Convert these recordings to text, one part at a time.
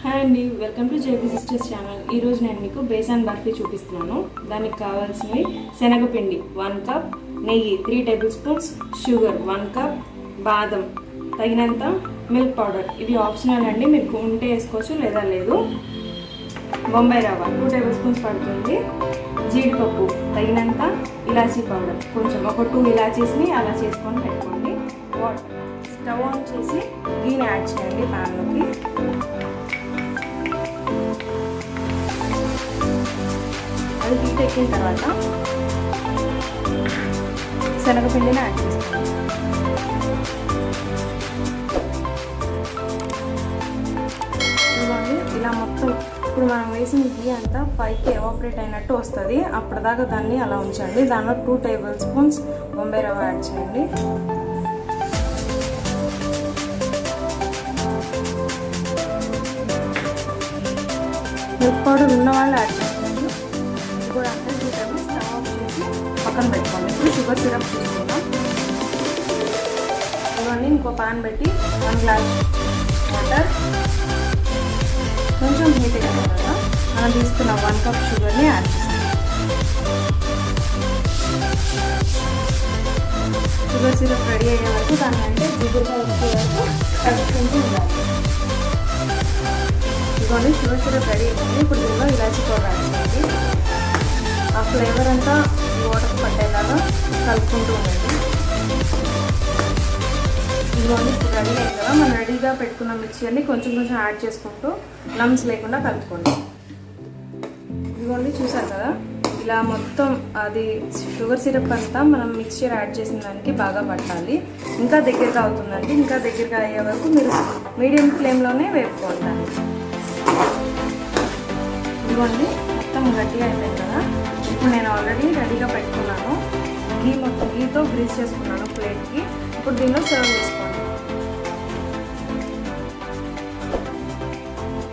Hi అండి, welcome to JP sisters channel. ఈరోజు నేను మీకు బేసన్ బర్ఫీ చూపిస్తున్నాను. దానికి కావాల్సినవి శనగపిండి 1 కప్, నెయ్యి 3 టేబుల్ స్పూన్స్, షుగర్ 1 కప్, బాదం తగినంత, మిల్క్ పౌడర్ ఇది ఆప్షనల్ అండి, మీకు ఉంటే వేసుకోవచ్చు లేదా లేదు. బొంబాయి రవ్వ 2 టేబుల్ స్పూన్స్ పడుతుంది, జీడిపప్పు తగినంత, ఇలాచీ పౌడర్ కొంచెం ఒక 2 ఇలాచీస్ని అలా చేసుకొని పెట్టుకోండి. వాటర్ స్టవ్ ఆన్ చేసి గీని యాడ్ చేయండి ప్యాన్లోకి. అది హీట్ ఎక్కిన తర్వాత శనగపిండిని యాడ్ చేసుకోండి. ఇదిగోండి, ఇలా మొత్తం ఇప్పుడు మనం వేసిన గీ అంతా పైకి ఎవాపరేట్ అయినట్టు వస్తుంది. అప్పటిదాకా దాన్ని అలా ఉంచండి. దానిలో 2 టేబుల్ స్పూన్స్ బొంబాయి రవ్వ యాడ్ చేయండి. మిల్క్ పౌడర్ ఉన్న వాళ్ళు యాడ్ చేసుకోండి. ఇది కూడా అంటే 2 టేబుల్ స్టవ్ ఆఫ్ చేసి పక్కన పెట్టుకోండి. ఇప్పుడు షుగర్ సిరప్ తీసుకుందాం. ఇవన్నీ ఇంకో పాన్ పెట్టి 1 గ్లాస్ వాటర్ కొంచెం హీట్ అయిన తర్వాత మనం తీసుకున్న 1 కప్ షుగర్ని యాడ్ చేస్తాం. షుగర్ సిరప్ రెడీ అయ్యే వరకు దాన్ని అంటే దిగులుగా వచ్చే వరకు కలుపుకుంటూ ఉండాలి. ఇదిగోండి, షుగర్ సిరప్ రెడీ అయిపోయింది. ఇప్పుడు దీనిలో ఇలాచీ పౌడర్ యాడ్ చేయండి. ఆ ఫ్లేవర్ అంతా ఈ వాటర్ పట్టేలాగా కలుపుకుంటూ ఉండండి. ఇదిగోండి, ఇప్పుడు రెడీ అయింది కదా. మనం రెడీగా పెట్టుకున్న మిక్చర్ని కొంచెం కొంచెం యాడ్ చేసుకుంటూ లమ్స్ లేకుండా కలుపుకోండి. ఇదిగోండి, చూసారు కదా, ఇలా మొత్తం అది షుగర్ సిరప్ అంతా మనం మిక్చర్ యాడ్ చేసిన దానికి బాగా పట్టాలి. ఇంకా దగ్గరగా అవుతుందండి. ఇంకా దగ్గరగా అయ్యే వరకు మీరు మీడియం ఫ్లేమ్లోనే వేపుకోండి. ఇదిగోండి, మొత్తం గట్టిగా అయిపోయింది కదా. ఇప్పుడు నేను ఆల్రెడీ రెడీగా పెట్టుకున్నాను. గీతో గ్రీస్ చేసుకున్నాను ప్లేట్కి. ఇప్పుడు దీనిలో సర్వ్ చేసుకోండి.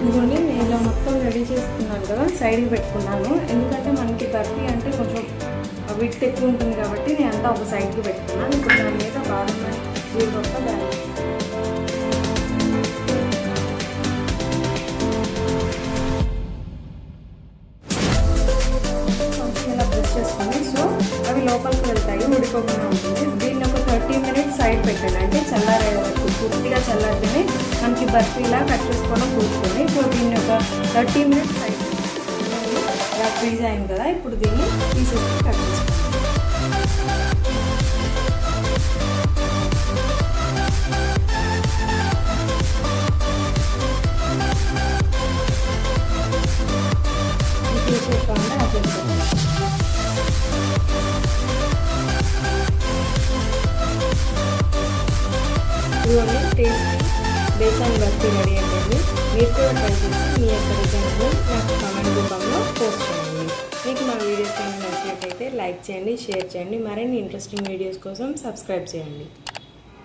ఇదిగోండి, నేను ఇలా మొత్తం రెడీ చేసుకున్నాను కదా, సైడ్కి పెట్టుకున్నాను. ఎందుకంటే మనకి బర్ఫీ అంటే కొంచెం విత్ ఎక్కువ ఉంటుంది కాబట్టి నేను అంతా ఒక సైడ్కి పెట్టుకున్నాను. ఇప్పుడు దాని మీద బాగా జీడిపప్పు దాని చేసుకొని సో అవి లోపలికి వెళ్తాయి, ఉడిపోకుండా ఉంటుంది. దీన్ని ఒక 30 మినిట్స్ సైడ్ పెట్టండి. అంటే చల్లారే వరకు, పూర్తిగా చల్లారితేనే మనకి బర్ఫీలా కట్ చేసుకోవడం కూర్చుంది. సో దీన్ని ఒక 30 మినిట్స్ సైడ్ ఇలా ఫ్రీజ్ అయింది కదా. ఇప్పుడు దీన్ని పీసెస్కి కట్ చేసుకోండి. ఇవన్నీ టేస్టీ బేసన్ బర్ఫీ రెడీ అయిపోయింది. మీరు కూడా ట్రై చేసి మీ యొక్క రిజల్ట్ని నాకు కామెంట్ రూపంలో పోస్ట్ చేయండి. మీకు మా వీడియోస్ నచ్చినట్టయితే లైక్ చేయండి, షేర్ చేయండి. మరిన్ని ఇంట్రెస్టింగ్ వీడియోస్ కోసం సబ్స్క్రైబ్ చేయండి.